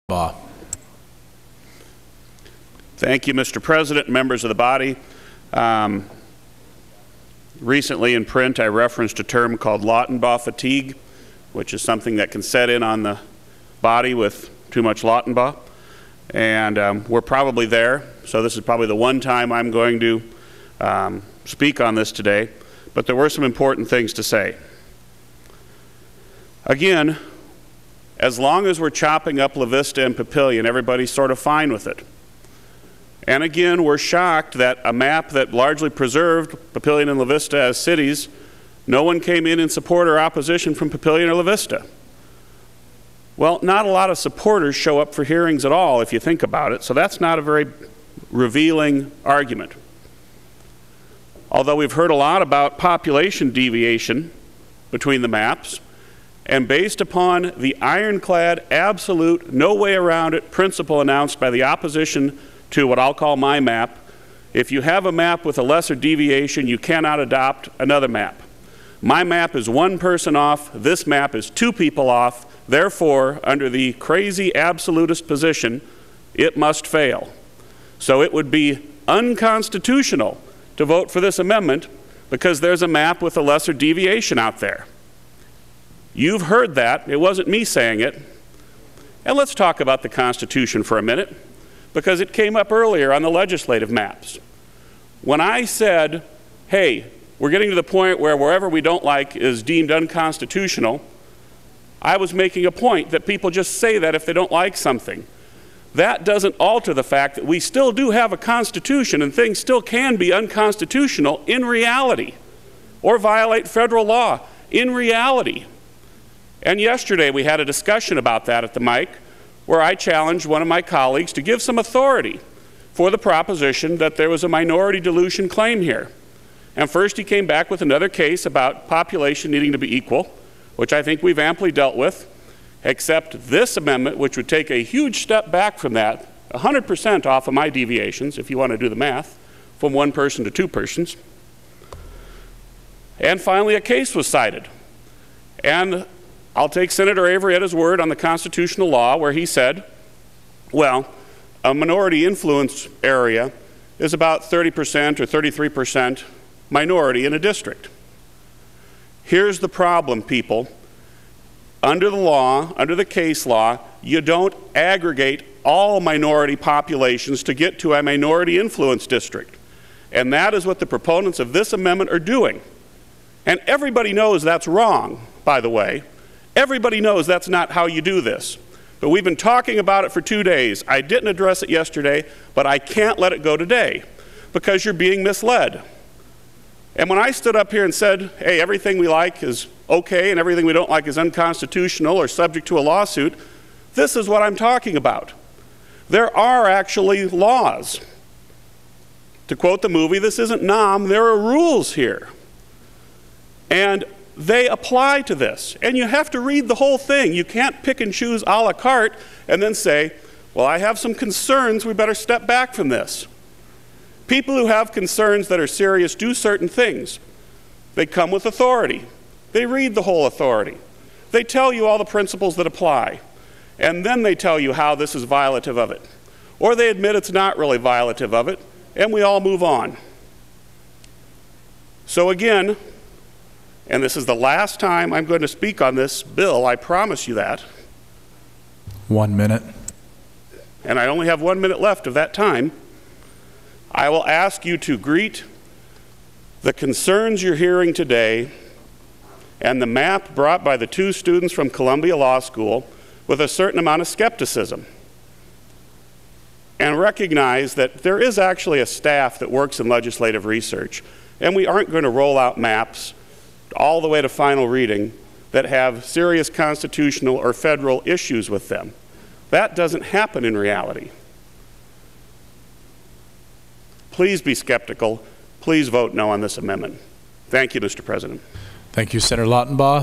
Lautenbach. Thank you, Mr. President, members of the body. Recently in print, I referenced a term called Lautenbach fatigue, which is something that can set in on the body with too much Lautenbach. And we're probably there, so this is probably the one time I'm going to speak on this today. But there were some important things to say. Again, as long as we're chopping up La Vista and Papillion, everybody's sort of fine with it. And again, we're shocked that a map that largely preserved Papillion and La Vista as cities, no one came in support or opposition from Papillion or La Vista. Well, not a lot of supporters show up for hearings at all, if you think about it, so that's not a very revealing argument. Although we've heard a lot about population deviation between the maps, and based upon the ironclad, absolute, no way around it principle announced by the opposition to what I'll call my map, if you have a map with a lesser deviation, you cannot adopt another map. My map is one person off, this map is two people off, therefore, under the crazy absolutist position, it must fail. So it would be unconstitutional to vote for this amendment because there's a map with a lesser deviation out there. You've heard that. It wasn't me saying it. And let's talk about the Constitution for a minute, because it came up earlier on the legislative maps. When I said, hey, we're getting to the point where wherever we don't like is deemed unconstitutional, I was making a point that people just say that if they don't like something. That doesn't alter the fact that we still do have a Constitution and things still can be unconstitutional in reality or violate federal law in reality. And yesterday we had a discussion about that at the mic where I challenged one of my colleagues to give some authority for the proposition that there was a minority dilution claim here. And first he came back with another case about population needing to be equal, which I think we've amply dealt with, except this amendment, which would take a huge step back from that, 100% off of my deviations, if you want to do the math, from one person to two persons. And finally a case was cited. And I'll take Senator Avery at his word on the constitutional law where he said, well, a minority influence area is about 30% or 33% minority in a district. Here's the problem, people. Under the law, under the case law, you don't aggregate all minority populations to get to a minority influence district. And that is what the proponents of this amendment are doing. And everybody knows that's wrong, by the way. Everybody knows that's not how you do this. But we've been talking about it for 2 days. I didn't address it yesterday, but I can't let it go today because you're being misled. And when I stood up here and said, hey, everything we like is okay and everything we don't like is unconstitutional or subject to a lawsuit, this is what I'm talking about. There are actually laws. To quote the movie, this isn't Nam, there are rules here. And they apply to this. And you have to read the whole thing. You can't pick and choose a la carte and then say, well, I have some concerns, we better step back from this. People who have concerns that are serious do certain things. They come with authority. They read the whole authority. They tell you all the principles that apply. And then they tell you how this is violative of it. Or they admit it's not really violative of it, and we all move on. So again, and this is the last time I'm going to speak on this bill, I promise you that. 1 minute. And I only have 1 minute left of that time. I will ask you to greet the concerns you're hearing today and the map brought by the two students from Columbia Law School with a certain amount of skepticism. And recognize that there is actually a staff that works in legislative research, and we aren't going to roll out maps all the way to final reading that have serious constitutional or federal issues with them. That doesn't happen in reality. Please be skeptical. Please vote no on this amendment. Thank you, Mr. President. Thank you, Senator Lautenbach.